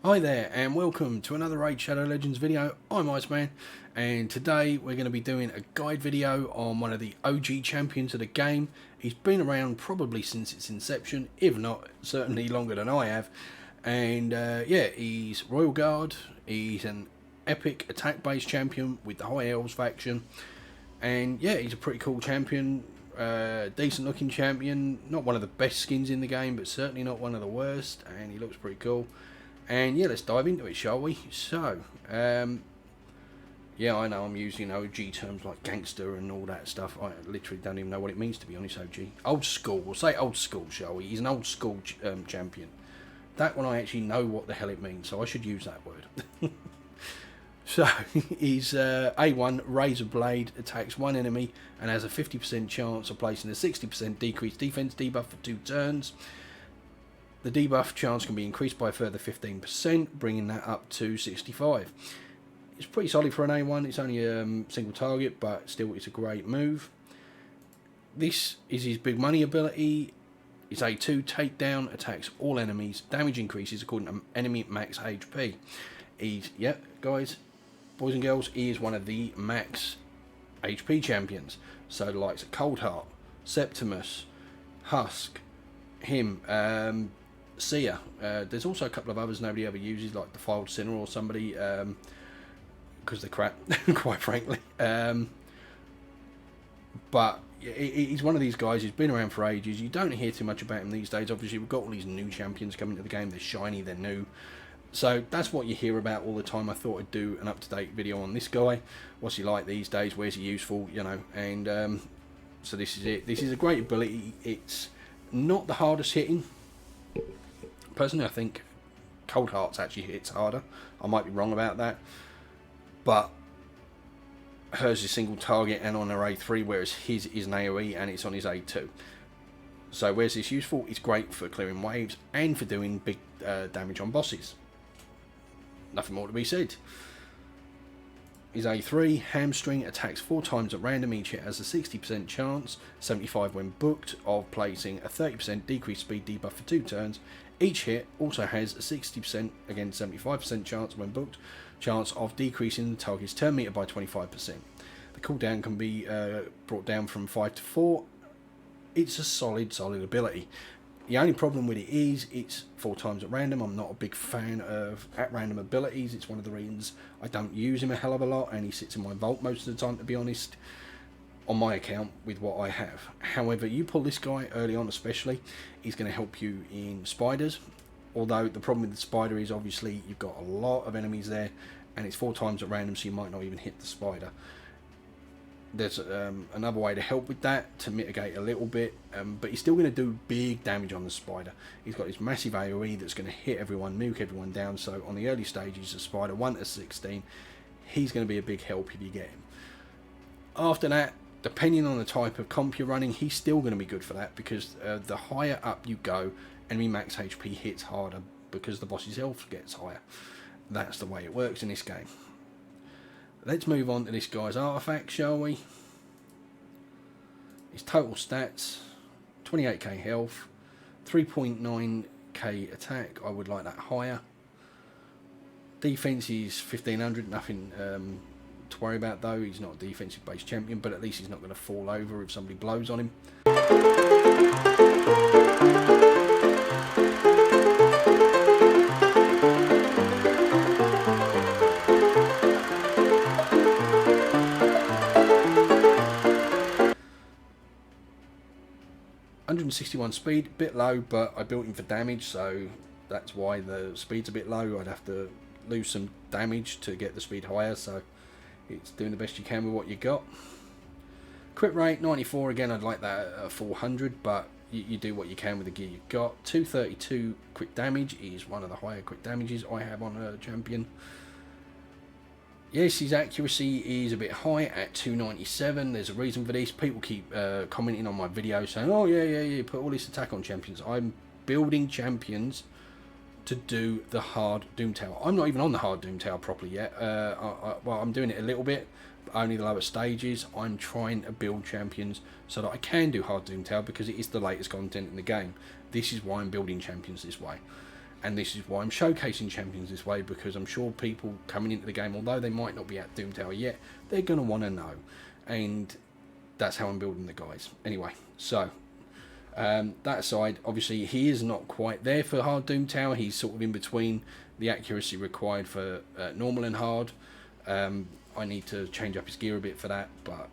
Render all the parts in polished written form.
Hi there and welcome to another Raid Shadow Legends video. I'm IceMan and today we're going to be doing a guide video on one of the OG champions of the game. He's been around probably since its inception, if not certainly longer than I have. And yeah, he's Royal Guard. He's an epic attack based champion with the High Elves faction. And yeah, he's a pretty cool champion, decent looking champion. Not one of the best skins in the game, but certainly not one of the worst. And he looks pretty cool. And yeah, let's dive into it, shall we? So, yeah, I know I'm using OG terms like gangster and all that stuff. I literally don't even know what it means, to be honest. OG, old school. We'll say old school, shall we? He's an old school champion. That one I actually know what the hell it means, so I should use that word. So he's A1 Razor Blade, attacks one enemy and has a 50% chance of placing a 60% decreased defense debuff for 2 turns. The debuff chance can be increased by a further 15%, bringing that up to 65. It's pretty solid for an A1. It's only a single target, but still it's a great move. This is his big money ability. It's A2 takedown, attacks all enemies. Damage increases according to enemy max HP. He's, yeah, guys, boys and girls, he is one of the max HP champions. So the likes of Coldheart, Septimus, Husk, him, Seer. There's also a couple of others nobody ever uses, like the Defiled Sinner or somebody, because they're crap, quite frankly. But he's one of these guys who's been around for ages. You don't hear too much about him these days. Obviously, we've got all these new champions coming to the game. They're shiny, they're new. So that's what you hear about all the time. I thought I'd do an up-to-date video on this guy. What's he like these days? Where's he useful? You know, and so this is it. This is a great ability. It's not the hardest hitting. Personally, I think Cold Hearts actually hits harder. I might be wrong about that, but hers is single target and on her A3, whereas his is an AoE and it's on his A2. So where's this useful? It's great for clearing waves and for doing big damage on bosses. Nothing more to be said. His A3, Hamstring, attacks 4 times at random. Each hit has a 60% chance, 75 when booked, of placing a 30% decreased speed debuff for 2 turns. Each hit also has a 60%, again 75% chance when booked, chance of decreasing the target's turn meter by 25%. The cooldown can be brought down from 5 to 4. It's a solid ability. The only problem with it is it's 4 times at random. I'm not a big fan of at random abilities. It's one of the reasons I don't use him a hell of a lot, and he sits in my vault most of the time, to be honest, on my account with what I have. However, you pull this guy early on especially, he's going to help you in spiders. Although the problem with the spider is obviously you've got a lot of enemies there and it's 4 times at random, so you might not even hit the spider. There's another way to help with that, to mitigate a little bit, but he's still going to do big damage on the spider. He's got this massive AoE that's going to hit everyone, nuke everyone down. So on the early stages of spider 1 to 16, he's going to be a big help if you get him. After that, depending on the type of comp you're running, he's still going to be good for that, because the higher up you go, enemy max HP hits harder because the boss's health gets higher. That's the way it works in this game. Let's move on to this guy's artifact, shall we? His total stats, 28k health, 3.9k attack. I would like that higher. Defense is 1500, nothing to worry about though. He's not a defensive based champion, but at least he's not going to fall over if somebody blows on him. 161 speed, bit low, but I built him for damage, so that's why the speed's a bit low. I'd have to lose some damage to get the speed higher, so it's doing the best you can with what you got. Crit rate 94, again I'd like that at 400, but you do what you can with the gear you've got. 232 quick damage is one of the higher quick damages I have on a champion. Yes, his accuracy is a bit high at 297. There's a reason for this. People keep commenting on my videos saying, oh yeah, put all this attack on champions. I'm building champions to do the hard Doom Tower. I'm not even on the hard Doom Tower properly yet. Well, I'm doing it a little bit, but only the lower stages. I'm trying to build champions so that I can do hard Doom Tower, because it is the latest content in the game. This is why I'm building champions this way. And this is why I'm showcasing champions this way, because I'm sure people coming into the game, although they might not be at Doom Tower yet, they're going to want to know. And that's how I'm building the guys. Anyway, so that aside, obviously he is not quite there for hard Doom Tower. He's sort of in between the accuracy required for normal and hard. I need to change up his gear a bit for that, but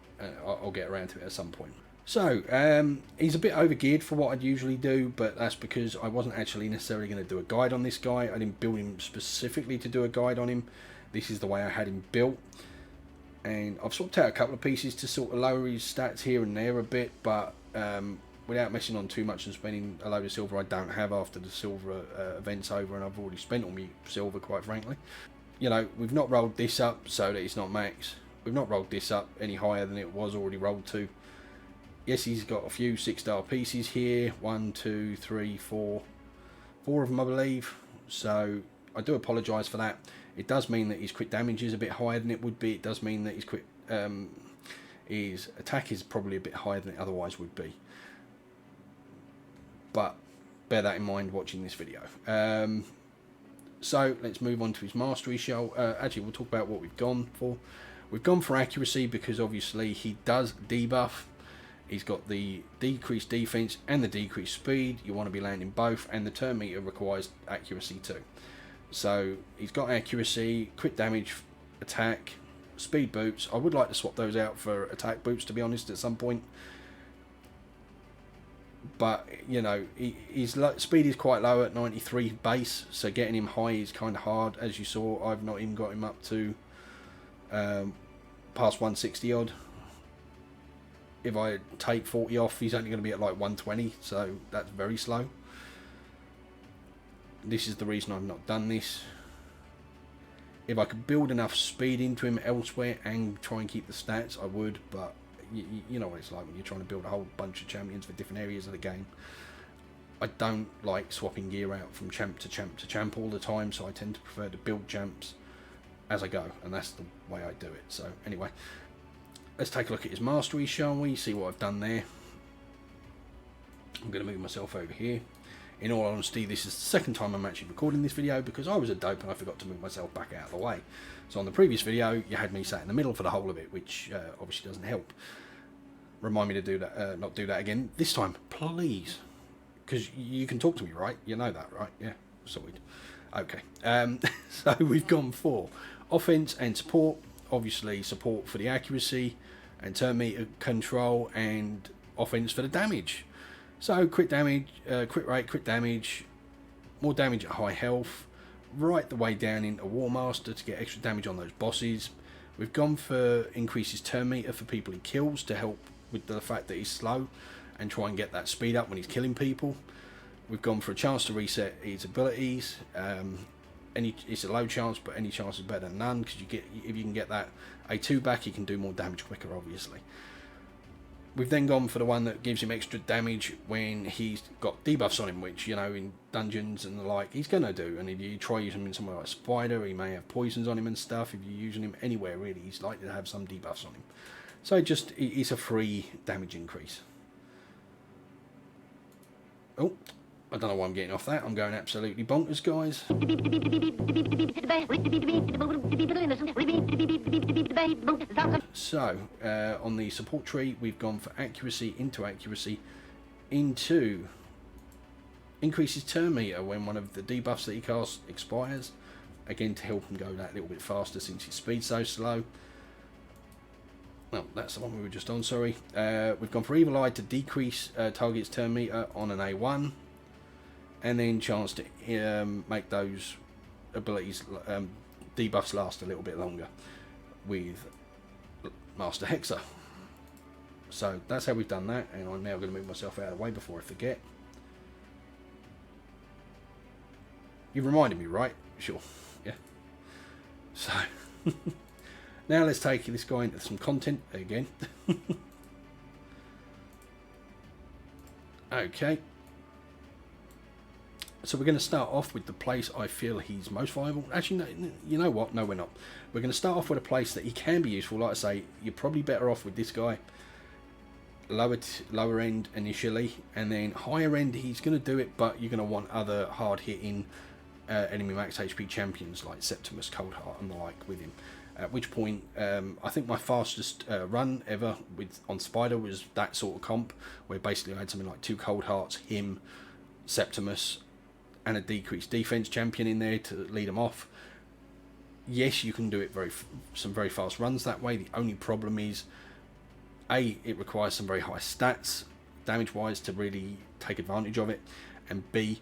I'll get around to it at some point. So, he's a bit overgeared for what I'd usually do, but that's because I wasn't actually necessarily going to do a guide on this guy. I didn't build him specifically to do a guide on him. This is the way I had him built. And I've swapped out a couple of pieces to sort of lower his stats here and there a bit, but without messing on too much and spending a load of silver I don't have after the silver event's over, and I've already spent all my silver, quite frankly. You know, we've not rolled this up so that it's not max. We've not rolled this up any higher than it was already rolled to. Yes, he's got a few 6-star pieces here. 1, 2, 3, 4. 4 of them, I believe. So I do apologise for that. It does mean that his crit damage is a bit higher than it would be. It does mean that his attack is probably a bit higher than it otherwise would be. But bear that in mind watching this video. So let's move on to his mastery show. Actually, we'll talk about what we've gone for. We've gone for accuracy because obviously he does debuff. He's got the decreased defense and the decreased speed. You want to be landing both, and the turn meter requires accuracy too. So he's got accuracy, crit damage, attack, speed boots. I would like to swap those out for attack boots, to be honest, at some point. But, you know, his speed is quite low at 93 base, so getting him high is kind of hard. As you saw, I've not even got him up to past 160 odd. If I take 40 off, he's only going to be at like 120, so that's very slow. This is the reason I've not done this. If I could build enough speed into him elsewhere and try and keep the stats, I would, but you know what it's like when you're trying to build a whole bunch of champions for different areas of the game. I don't like swapping gear out from champ to champ to champ all the time, so I tend to prefer to build champs as I go, and that's the way I do it. So anyway, let's take a look at his mastery, shall we? See what I've done there. I'm going to move myself over here. In all honesty, this is the second time I'm actually recording this video because I was a dope and I forgot to move myself back out of the way. So on the previous video, you had me sat in the middle for the whole of it, which obviously doesn't help. Remind me to do that, not do that again this time, please. Because you can talk to me, right? You know that, right? Yeah, sorted. Okay. So we've gone for offense and support. Obviously, support for the accuracy and turn meter control, and offense for the damage. So crit damage, crit rate, crit damage, more damage at high health, right the way down into War Master to get extra damage on those bosses. We've gone for increases turn meter for people he kills to help with the fact that he's slow and try and get that speed up when he's killing people. We've gone for a chance to reset his abilities. It's a low chance, but any chance is better than none, because if you can get that A2 back, you can do more damage quicker, obviously. We've then gone for the one that gives him extra damage when he's got debuffs on him, which, you know, in dungeons and the like, he's going to do. And if you try using him in somewhere like Spider, he may have poisons on him and stuff. If you're using him anywhere, really, he's likely to have some debuffs on him. So it's a free damage increase. Oh, I don't know why I'm getting off that. I'm going absolutely bonkers, guys. So, on the support tree, we've gone for accuracy into increases turn meter when one of the debuffs that he casts expires. Again, to help him go that little bit faster since his speed's so slow. Well, that's the one we were just on, sorry. We've gone for Evil Eye to decrease target's turn meter on an A1. And then chance to make those abilities, debuffs last a little bit longer with Master Hexer. So that's how we've done that, and I'm now going to move myself out of the way before I forget. You reminded me, right? Sure, yeah. So, now let's take this guy into some content again. Okay. So we're going to start off with the place I feel he's most viable. Actually, no, you know what? No, we're not. We're going to start off with a place that he can be useful. Like I say, you're probably better off with this guy. Lower end initially, and then higher end he's going to do it, but you're going to want other hard-hitting enemy max HP champions like Septimus, Coldheart and the like with him. At which point, I think my fastest run ever on Spider was that sort of comp, where basically I had something like 2 Coldhearts, him, Septimus, and a decreased defense champion in there to lead them off. Yes, you can do it some very fast runs that way. The only problem is, A, it requires some very high stats, damage-wise, to really take advantage of it, and B,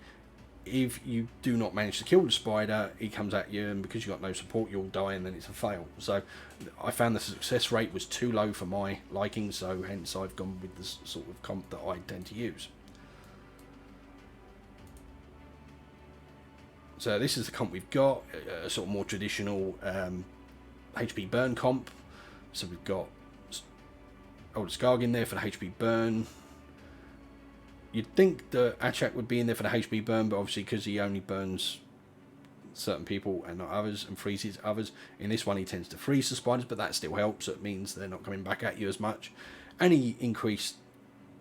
if you do not manage to kill the spider, he comes at you, and because you've got no support, you'll die, and then it's a fail. So I found the success rate was too low for my liking, so hence I've gone with the sort of comp that I tend to use. So this is the comp we've got, a sort of more traditional HP burn comp. So we've got Elder Skarg in there for the HP burn. You'd think the Achak would be in there for the HP burn, but obviously because he only burns certain people and not others, and freezes others, in this one he tends to freeze the spiders, but that still helps. So it means they're not coming back at you as much. And he increased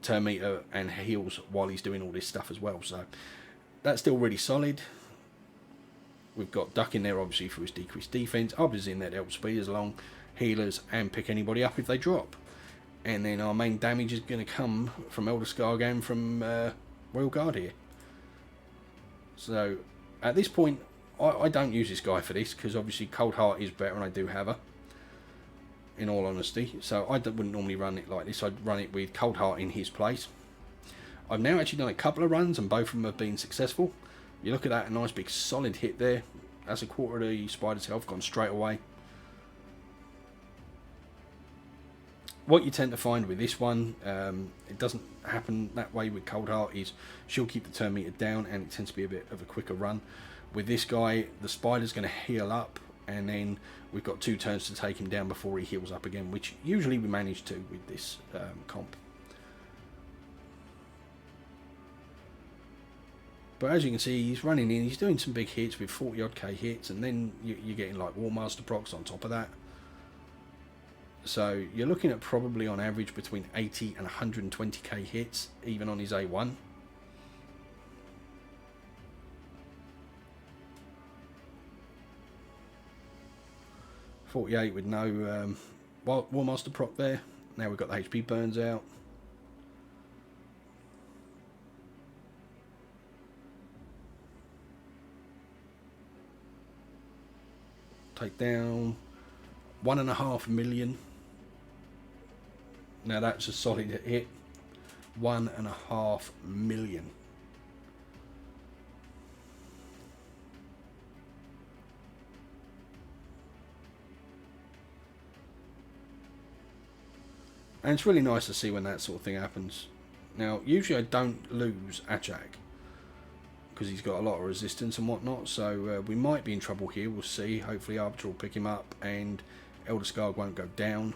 turn meter and heals while he's doing all this stuff as well. So that's still really solid. We've got Duck in there obviously for his decreased defense. Others in there to help speeders along, healers, and pick anybody up if they drop. And then our main damage is going to come from Elder Skarg and from Royal Guard here. So at this point, I don't use this guy for this, because obviously Coldheart is better and I do have her, in all honesty. So I wouldn't normally run it like this. I'd run it with Coldheart in his place. I've now actually done a couple of runs and both of them have been successful. You look at that, a nice big solid hit there. That's a quarter of the spider's health gone straight away. What you tend to find with this one, it doesn't happen that way with Coldheart, is she'll keep the turn meter down and it tends to be a bit of a quicker run. With this guy, the spider's going to heal up, and then we've got 2 turns to take him down before he heals up again, which usually we manage to with this comp. But as you can see, he's running in, he's doing some big hits with 40 odd K hits, and then you're getting like War Master procs on top of that. So you're looking at probably on average between 80 and 120k hits, even on his A1. .48 with no War Master proc there. Now we've got the HP burns out. Take down 1.5 million. Now that's a solid hit. 1.5 million. And it's really nice to see when that sort of thing happens. Now, usually I don't lose Achak, because he's got a lot of resistance and whatnot, so we might be in trouble here. We'll see. Hopefully Arbiter will pick him up and Elder Skarg won't go down.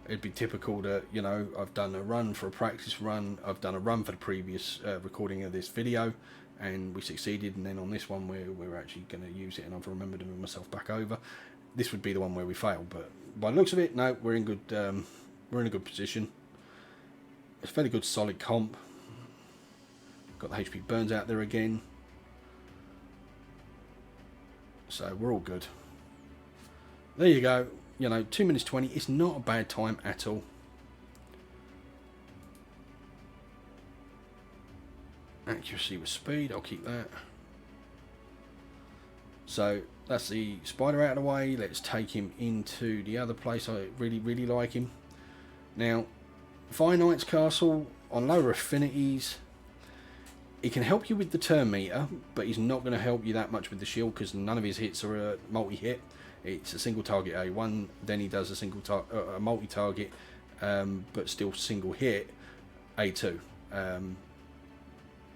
It'd be typical that, you know, I've done a run for a practice run, I've done a run for the previous recording of this video, and we succeeded, and then on this one we're actually going to use it and I've remembered to move myself back over. This would be the one where we fail, but by the looks of it, no, we're in a good position. It's a fairly good solid comp. Got the HP burns out there again. So we're all good. There you go. You know, 2 minutes 20. It's not a bad time at all. Accuracy with speed. I'll keep that. So that's the spider out of the way. Let's take him into the other place. I really like him. Now, Fire Knight's Castle, on lower affinities, it can help you with the turn meter, but he's not going to help you that much with the shield, because none of his hits are a multi-hit. It's a single target A1, then he does a multi-target, but still single hit A2.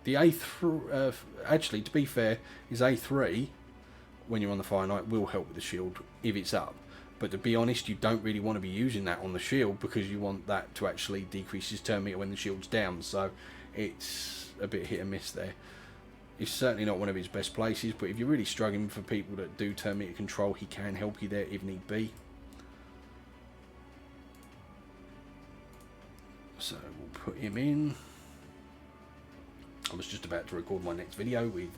The A3, actually, to be fair, his A3, when you're on the Fire Knight, will help with the shield if it's up. But to be honest, you don't really want to be using that on the shield, because you want that to actually decrease his turn meter when the shield's down. So it's a bit hit and miss there. It's certainly not one of his best places, but if you're really struggling for people that do turn meter control, he can help you there if need be. So we'll put him in. was just about to record my next video with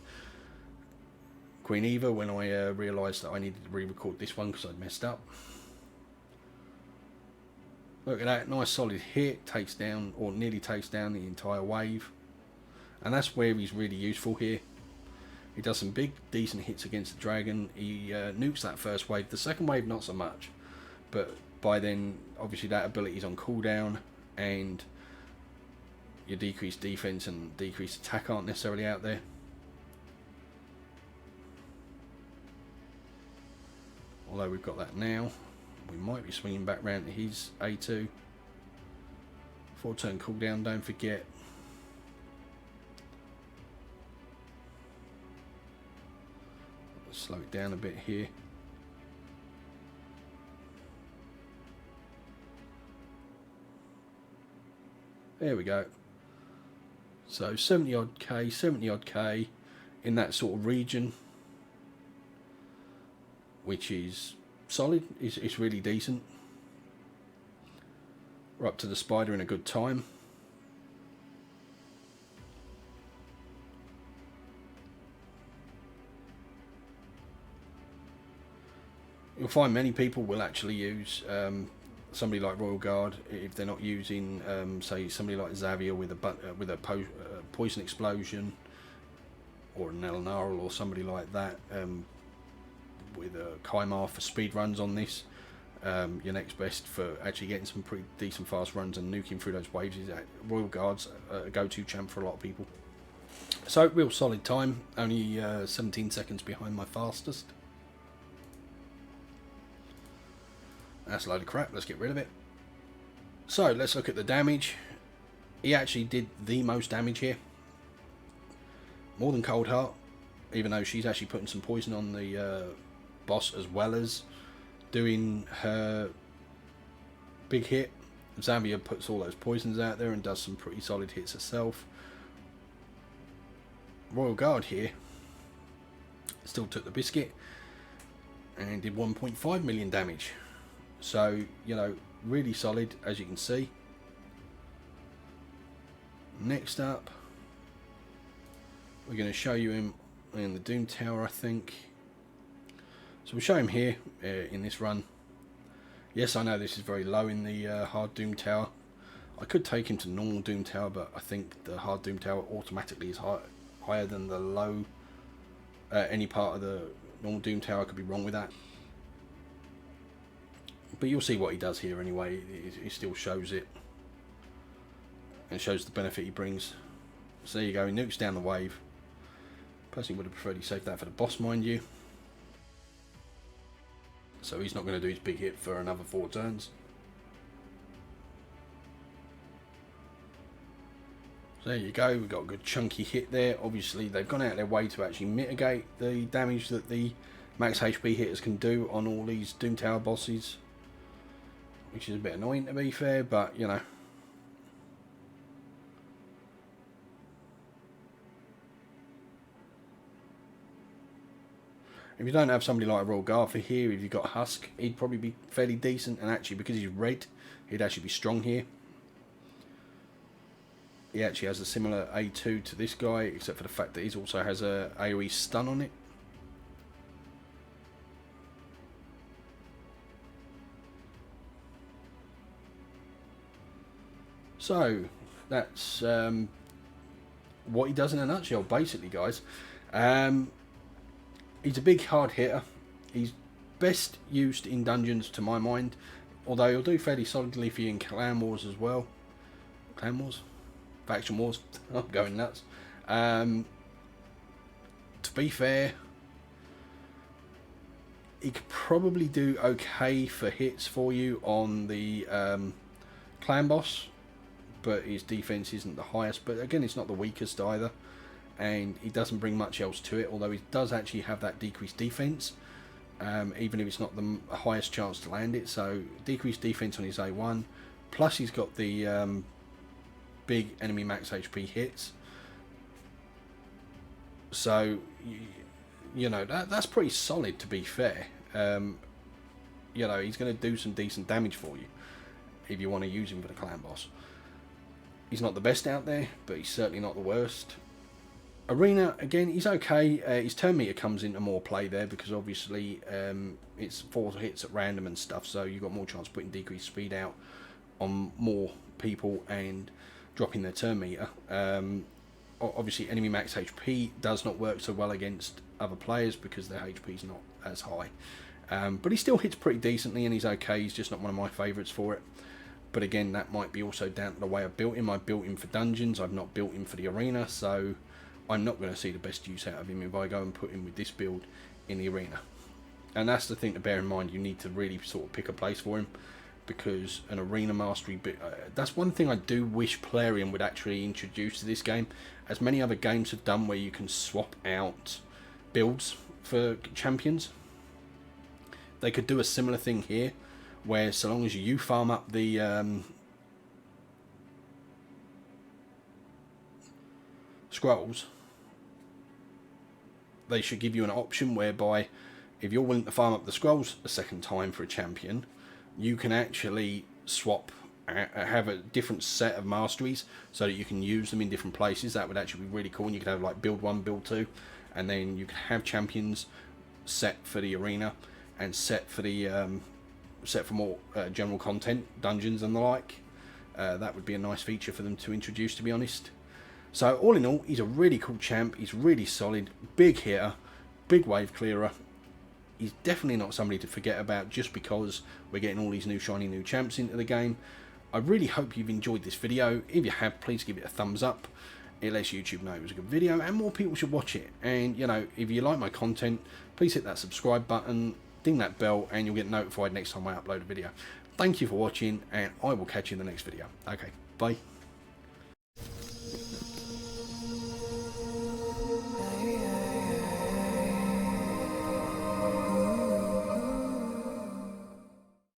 Queen Eva when I realised that I needed to re-record this one because I'd messed up. Look at that, nice solid hit, takes down, or nearly takes down the entire wave. And that's where he's really useful here. He does some big, decent hits against the dragon. He nukes that first wave. The second wave, not so much. But by then, obviously that ability is on cooldown, and your decreased defense and decreased attack aren't necessarily out there. Although we've got that now. We might be swinging back round to his A2. 4-turn cooldown, don't forget. Let's slow it down a bit here. There we go. So 70 odd K, 70 odd K in that sort of region, which is solid. It's really decent. We're up to the spider in a good time. You'll find many people will actually use somebody like Royal Guard if they're not using, say, somebody like Xavier with a poison explosion, or an Elnarl or somebody like that. With a Kaimar for speed runs on this, your next best for actually getting some pretty decent fast runs and nuking through those waves is Royal Guard's a go-to champ for a lot of people. So real solid time, only 17 seconds behind my fastest. That's a load of crap, let's get rid of it. So let's look at the damage. He actually did the most damage here, more than Coldheart, even though she's actually putting some poison on the boss as well as doing her big hit. Xavier puts all those poisons out there and does some pretty solid hits herself. Royal Guard here still took the biscuit and did 1.5 million damage. So, you know, really solid, as you can see. Next up, we're going to show you him in the Doom Tower, I think. So we'll show him here in this run. Yes, I know this is very low in the hard Doom Tower. I could take him to normal Doom Tower, but I think the hard Doom Tower automatically is higher than the low. Any part of the normal Doom Tower. I could be wrong with that. But you'll see what he does here anyway. He still shows it. And shows the benefit he brings. So there you go, he nukes down the wave. Personally would have preferred he saved that for the boss, mind you. So he's not going to do his big hit for another 4 turns. So there you go, we've got a good chunky hit there. Obviously they've gone out of their way to actually mitigate the damage that the max HP hitters can do on all these Doom Tower bosses. Which is a bit annoying to be fair, but you know. If you don't have somebody like Royal Guard for here, if you've got Husk, he'd probably be fairly decent. And actually, because he's red, he'd actually be strong here. He actually has a similar A2 to this guy, except for the fact that he also has a AoE stun on it. So, that's what he does in a nutshell, basically, guys. He's a big hard hitter. He's best used in dungeons to my mind, although he'll do fairly solidly for you in clan wars as well. Clan wars? Faction wars? I'm going nuts. To be fair, he could probably do okay for hits for you on the clan boss, but his defense isn't the highest. But again, it's not the weakest either. And he doesn't bring much else to it, although he does actually have that decreased defense, even if it's not the highest chance to land it. So decreased defense on his A1, plus he's got the big enemy max HP hits. So you know that's pretty solid, to be fair. You know, he's going to do some decent damage for you if you want to use him for the clan boss. He's not the best out there, but he's certainly not the worst. Arena, again, he's okay. His turn meter comes into more play there because obviously it's 4 hits at random and stuff, so you've got more chance of putting decreased speed out on more people and dropping their turn meter. Obviously, enemy max HP does not work so well against other players because their HP is not as high. But he still hits pretty decently and he's okay. He's just not one of my favourites for it. But again, that might be also down to the way I built him. I built him for dungeons. I've not built him for the arena. So I'm not going to see the best use out of him if I go and put him with this build in the arena. And that's the thing to bear in mind. You need to really sort of pick a place for him, because an arena mastery that's one thing I do wish Plarium would actually introduce to this game, as many other games have done, where you can swap out builds for champions. They could do a similar thing here, where so long as you farm up the scrolls, they should give you an option whereby if you're willing to farm up the scrolls a second time for a champion, you can actually swap, have a different set of masteries so that you can use them in different places. That would actually be really cool. And you could have like build 1, build 2, and then you could have champions set for the arena and set for the set for more general content, dungeons and the like. That would be a nice feature for them to introduce, to be honest. So all in all, he's a really cool champ. He's really solid, big hitter, big wave clearer. He's definitely not somebody to forget about just because we're getting all these new shiny new champs into the game. I really hope you've enjoyed this video. If you have, please give it a thumbs up. It lets YouTube know it was a good video and more people should watch it. And you know, if you like my content, please hit that subscribe button, ding that bell, and you'll get notified next time I upload a video. Thank you for watching, and I will catch you in the next video. Okay, bye.